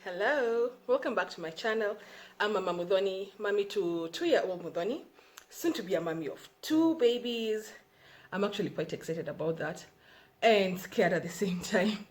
Hello, welcome back to my channel. I'm Mama Mudhoni, mommy to 2-year-old Mudhoni, soon to be a mommy of 2 babies. I'm actually quite excited about that and scared at the same time.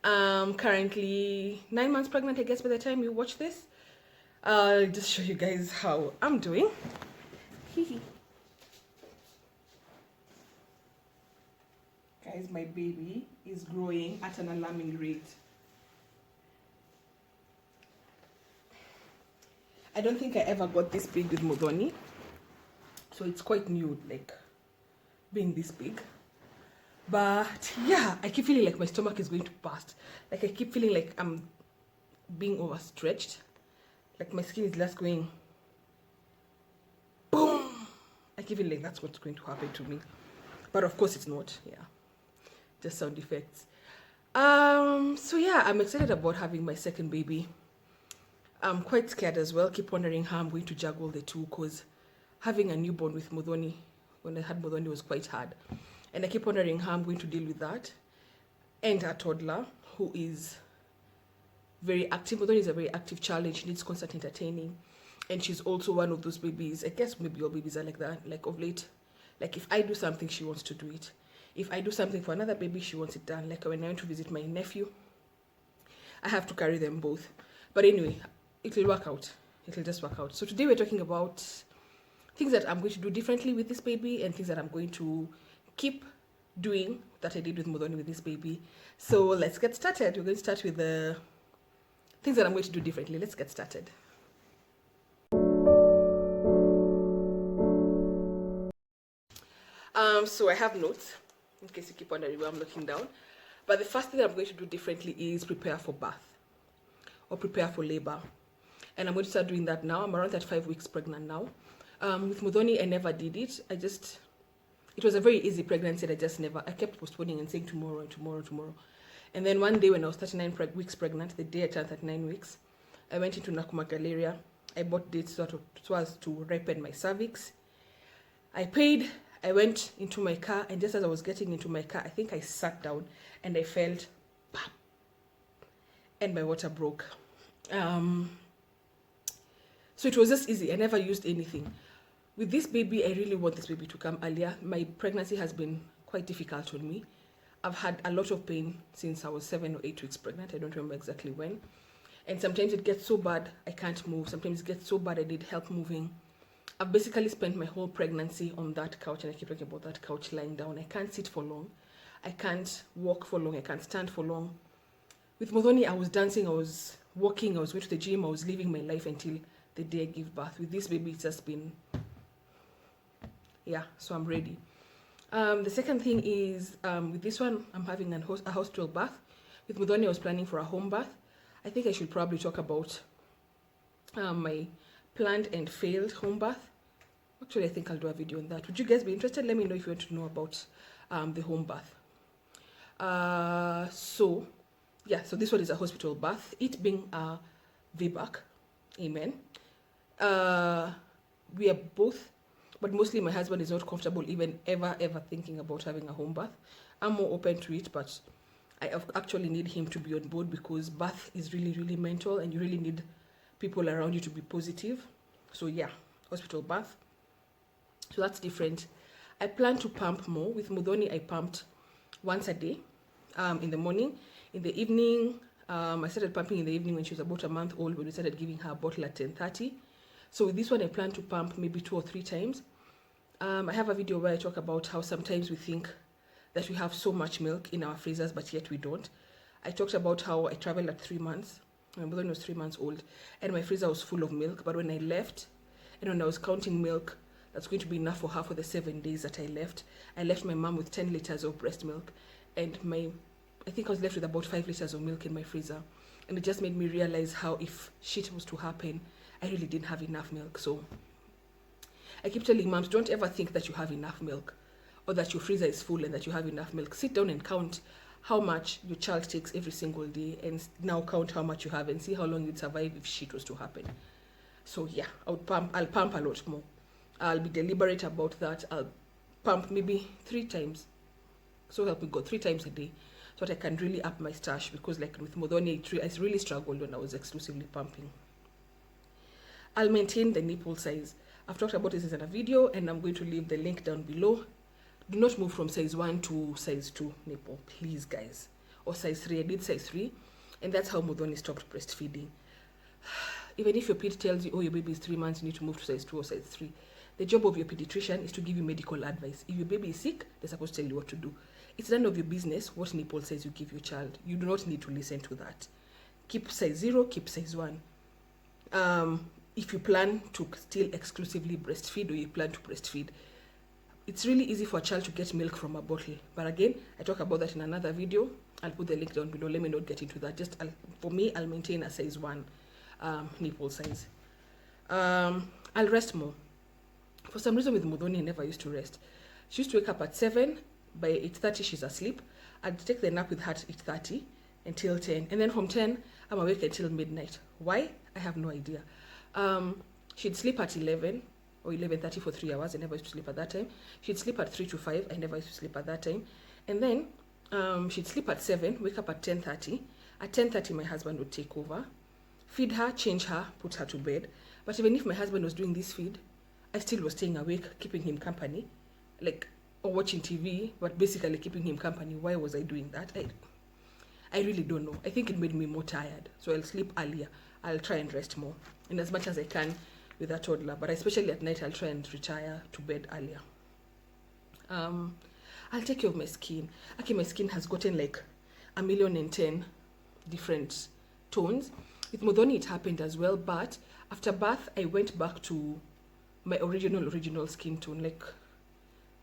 Currently 9 months pregnant, I guess, by the time you watch this. I'll just show you guys how I'm doing. Guys, my baby is growing at an alarming rate. I don't think I ever got this big with Mudhoni, so it's quite new, like being this big. But yeah, I keep feeling like my stomach is going to burst. Like I keep feeling like I'm being overstretched. Like my skin is just going boom. I keep feeling like that's what's going to happen to me. But of course it's not. Yeah, just sound effects. So yeah, I'm excited about having my second baby. I'm quite scared as well. Keep wondering how I'm going to juggle the two, because having a newborn with Mudhoni, when I had Mudhoni, was quite hard. And I keep wondering how I'm going to deal with that. And a toddler who is very active. Mudhoni is a very active child and she needs constant entertaining. And she's also one of those babies, I guess maybe all babies are like that, like of late. Like if I do something, she wants to do it. If I do something for another baby, she wants it done. Like when I went to visit my nephew, I have to carry them both. But anyway, it'll work out. It'll just work out. So today we're talking about things that I'm going to do differently with this baby and things that I'm going to keep doing that I did with Mudhoni with this baby. So let's get started. We're going to start with the things that I'm going to do differently. Let's get started. So I have notes in case you keep wondering where I'm looking down. But the first thing that I'm going to do differently is prepare for birth or prepare for labor. And I'm going to start doing that now. I'm around 35 weeks pregnant now. With Mudhoni, I never did it. It was a very easy pregnancy. I kept postponing and saying tomorrow and tomorrow, tomorrow. And then one day when I was 39 weeks pregnant, the day I turned 39 weeks, I went into Nakuma Galleria. I bought dates so as to ripen my cervix. I paid. I went into my car, and just as I was getting into my car, I think I sat down and I felt, bam, and my water broke. So it was just easy. I never used anything. With this baby, I really want this baby to come earlier. My pregnancy has been quite difficult on me. I've had a lot of pain since I was 7 or 8 weeks pregnant. I don't remember exactly when. And sometimes it gets so bad, I can't move. Sometimes it gets so bad, I need help moving. I've basically spent my whole pregnancy on that couch, and I keep talking about that couch lying down. I can't sit for long. I can't walk for long. I can't stand for long. With Mudhoni, I was dancing, I was walking, I was going to the gym, I was living my life until the day I give birth. With this baby, it's just been, yeah, so I'm ready. The second thing is, with this one, I'm having a hospital birth. With Mudhoni, I was planning for a home birth. I think I should probably talk about my planned and failed home birth. Actually, I think I'll do a video on that. Would you guys be interested? Let me know if you want to know about the home birth. So this one is a hospital birth. It being a VBAC. Amen. We are both, but mostly my husband is not comfortable even ever thinking about having a home birth. I'm more open to it, but I actually need him to be on board, because birth is really mental and you really need people around you to be positive. So yeah, hospital birth. So that's different. I plan to pump more. With Mudhoni, I pumped once a day, in the morning. In the evening, I started pumping in the evening when she was about a month old, when we started giving her a bottle at 10:30. So with this one, I plan to pump maybe 2 or 3 times. I have a video where I talk about how sometimes we think that we have so much milk in our freezers, but yet we don't. I talked about how I traveled at 3 months. My Mudhoni was 3 months old, and my freezer was full of milk. But when I left, and when I was counting milk that's going to be enough for her for the 7 days that I left my mom with 10 liters of breast milk, and I think I was left with about 5 liters of milk in my freezer. And it just made me realize how, if shit was to happen, I really didn't have enough milk. So I keep telling moms, don't ever think that you have enough milk, or that your freezer is full and that you have enough milk. Sit down and count how much your child takes every single day, and now count how much you have and see how long you'd survive if shit was to happen. So yeah, I'll pump a lot more. I'll be deliberate about that. I'll pump maybe 3 times. So help me God, 3 times a day. so that I can really up my stash, because like with Modoni, I really struggled when I was exclusively pumping. I'll maintain the nipple size. I've talked about this in a video, and I'm going to leave the link down below. Do not move from size 1 to size 2 nipple, please guys. Or size 3, I did size 3, and that's how Modoni stopped breastfeeding. Even if your ped tells you, oh, your baby is 3 months, you need to move to size 2 or size 3. The job of your pediatrician is to give you medical advice. If your baby is sick, they're supposed to tell you what to do. It's none of your business what nipple size you give your child. You do not need to listen to that. Keep size 0, keep size 1. If you plan to still exclusively breastfeed, or you plan to breastfeed, it's really easy for a child to get milk from a bottle. But again, I talk about that in another video. I'll put the link down below. Let me not get into that. For me, I'll maintain a size 1 nipple size. I'll rest more. For some reason with Modoni, I never used to rest. She used to wake up at 7. By 8:30, she's asleep. I'd take the nap with her at 8:30 until 10. And then from 10, I'm awake until midnight. Why? I have no idea. She'd sleep at 11 or 11:30 for 3 hours. I never used to sleep at that time. She'd sleep at 3 to 5. I never used to sleep at that time. And then she'd sleep at 7, wake up at 10:30. At 10:30, my husband would take over, feed her, change her, put her to bed. But even if my husband was doing this feed, I still was staying awake, keeping him company, like, or watching TV, but basically keeping him company. Why was I doing that? I really don't know. I think it made me more tired. So I'll sleep earlier. I'll try and rest more, and as much as I can with a toddler. But especially at night, I'll try and retire to bed earlier. I'll take care of my skin. Okay, my skin has gotten like 1,010,000 different tones. With Modoni, it happened as well, but after birth, I went back to my original skin tone. Like,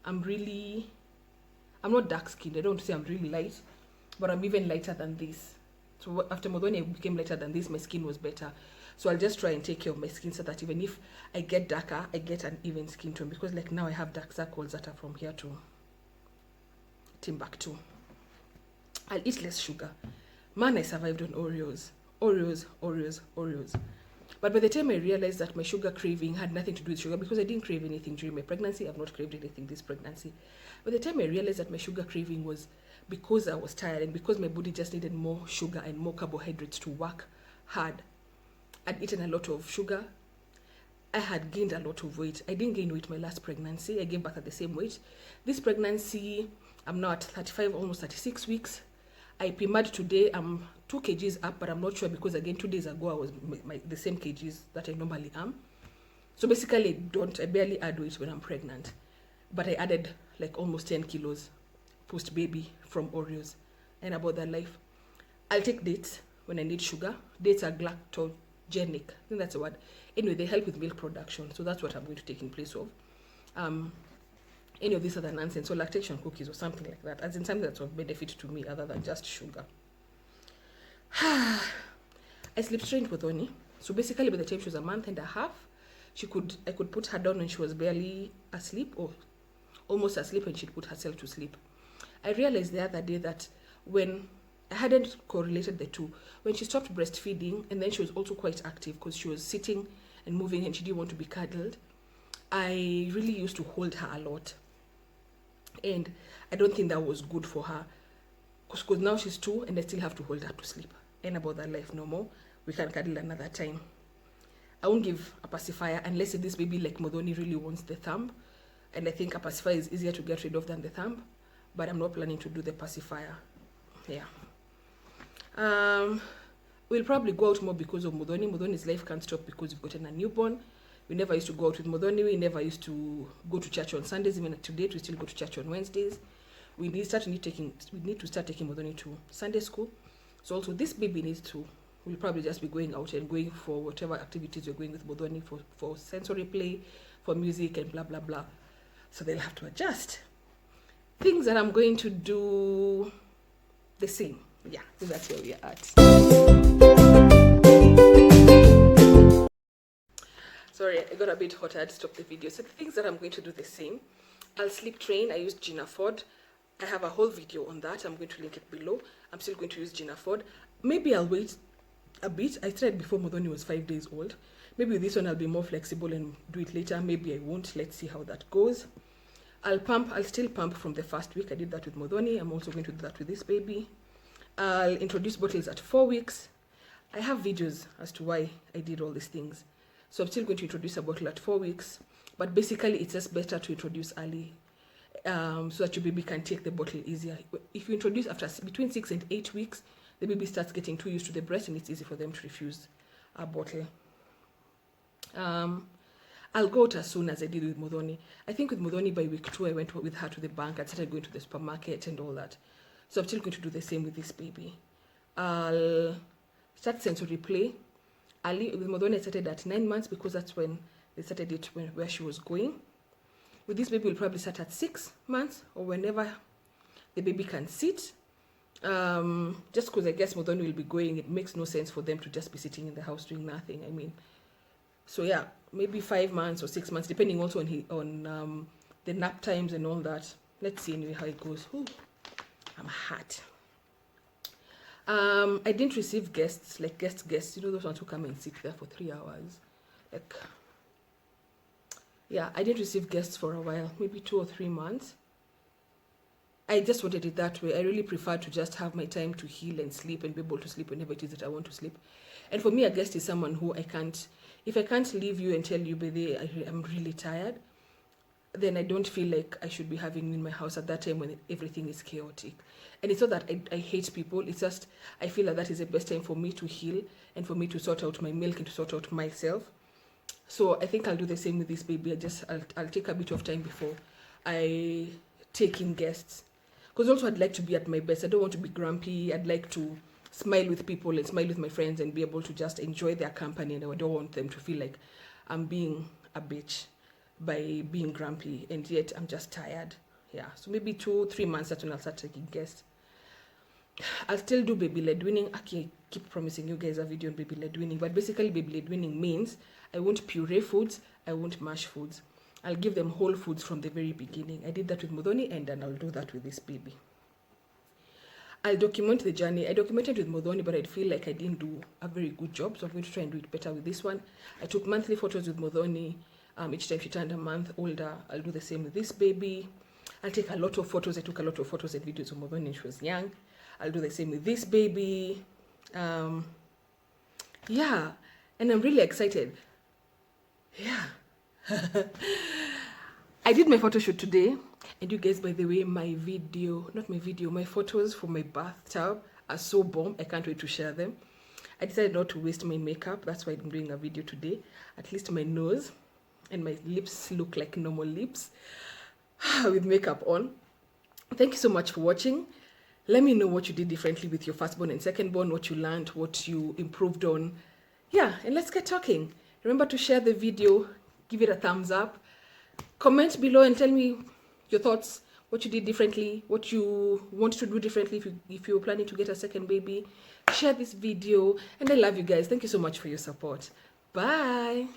I'm not dark skinned. I don't say I'm really light, but I'm even lighter than this. So after Modoni, I became lighter than this. My skin was better. So I'll just try and take care of my skin so that even if I get darker, I get an even skin tone. Because like now I have dark circles that are from here to Timbuktu. I'll eat less sugar. Man, I survived on Oreos. But by the time I realized that my sugar craving had nothing to do with sugar, because I didn't crave anything during my pregnancy, I've not craved anything this pregnancy. By the time I realized that my sugar craving was because I was tired and because my body just needed more sugar and more carbohydrates to work hard, I'd eaten a lot of sugar. I had gained a lot of weight. I didn't gain weight my last pregnancy. I gave birth at the same weight. This pregnancy, I'm now at 35, almost 36 weeks. I PMA'd today. I'm 2 kgs up, but I'm not sure because again 2 days ago I was the same kgs that I normally am. So basically, I barely add weight when I'm pregnant, but I added like almost 10 kilos post baby from Oreos, and about that life. I'll take dates when I need sugar. Dates are galactogenic. I think that's the word. Anyway, they help with milk production, so that's what I'm going to take in place of. Any of these other nonsense, so lactation cookies or something like that, as in something that's of benefit to me other than just sugar. I sleep trained with Oni. So basically by the time she was 1.5 months, I could put her down when she was barely asleep or almost asleep, and she'd put herself to sleep. I realized the other day that when I hadn't correlated the two, when she stopped breastfeeding and then she was also quite active because she was sitting and moving and she didn't want to be cuddled, I really used to hold her a lot. And I don't think that was good for her because now she's 2 and I still have to hold her to sleep. And about that life no more. We can cuddle another time. I won't give a pacifier unless if this baby like Modoni really wants the thumb. And I think a pacifier is easier to get rid of than the thumb. But I'm not planning to do the pacifier. Yeah. We'll probably go out more because of Modoni. Modoni's life can't stop because we've gotten a newborn. We never used to go out with Modoni. We never used to go to church on Sundays. Even to date, we still go to church on Wednesdays. We need to start taking Modoni to Sunday school. So also this baby we'll probably just be going out and going for whatever activities we're going with Modoni for sensory play, for music and blah, blah, blah. So they'll have to adjust. Things that I'm going to do the same. Yeah, so that's where we are at. Sorry, I got a bit hot. I had to stop the video. So the things that I'm going to do the same. I'll sleep train. I used Gina Ford. I have a whole video on that. I'm going to link it below. I'm still going to use Gina Ford. Maybe I'll wait a bit. I tried before Modoni was 5 days old. Maybe with this one I'll be more flexible and do it later. Maybe I won't. Let's see how that goes. I'll still pump from the first week. I did that with Modoni. I'm also going to do that with this baby. I'll introduce bottles at 4 weeks. I have videos as to why I did all these things. So I'm still going to introduce a bottle at 4 weeks, but basically it's just better to introduce early, so that your baby can take the bottle easier. If you introduce after between 6 and 8 weeks, the baby starts getting too used to the breast and it's easy for them to refuse a bottle. I'll go out as soon as I did with Modoni. I think with Modoni by week 2, I went with her to the bank. I started going to the supermarket and all that. So I'm still going to do the same with this baby. I'll start sensory play. With Modoni, I started at 9 months because that's when they started it, where she was going. With this baby, we'll probably start at 6 months or whenever the baby can sit. Just because I guess Modoni will be going, it makes no sense for them to just be sitting in the house doing nothing. I mean, so yeah, maybe 5 months or 6 months, depending also on the nap times and all that. Let's see anyway how it goes. Ooh, I'm hot. I didn't receive guests, like guests, you know, those ones who come and sit there for 3 hours. Like, yeah, I didn't receive guests for a while, maybe 2 or 3 months. I just wanted it that way. I really prefer to just have my time to heal and sleep and be able to sleep whenever it is that I want to sleep. And for me, a guest is someone who if I can't leave you and tell you, baby, I'm really tired, then I don't feel like I should be having you in my house at that time when everything is chaotic. And it's not that I hate people, it's just I feel that is the best time for me to heal and for me to sort out my milk and to sort out myself. So I think I'll do the same with this baby. I'll take a bit of time before I take in guests. Because also I'd like to be at my best. I don't want to be grumpy. I'd like to smile with people and smile with my friends and be able to just enjoy their company. And I don't want them to feel like I'm being a bitch by being grumpy. And yet I'm just tired. Yeah, so maybe 2-3 months, that's when I'll start taking guests. I'll still do baby-led weaning. I keep promising you guys a video on baby-led weaning. But basically baby-led weaning means I won't puree foods. I won't mash foods. I'll give them whole foods from the very beginning. I did that with Modoni and then I'll do that with this baby. I'll document the journey. I documented with Modoni, but I feel like I didn't do a very good job. So I'm going to try and do it better with this one. I took monthly photos with Modoni. Each time she turned a month older, I'll do the same with this baby. I'll take a lot of photos. I took a lot of photos and videos of Modoni when she was young. I'll do the same with this baby. Yeah, and I'm really excited. Yeah. I did my photo shoot today, and you guys, by the way, my photos for my bathtub are so bomb. I can't wait to share them. I decided not to waste my makeup. That's why I'm doing a video today. At least my nose and my lips look like normal lips with makeup on. Thank you so much for watching. Let me know what you did differently with your firstborn and secondborn, what you learned, what you improved on. Yeah, and let's get talking. Remember to share the video, give it a thumbs up, comment below and tell me your thoughts, what you did differently, what you want to do differently if you're planning to get a second baby. Share this video, and I love you guys. Thank you so much for your support. Bye.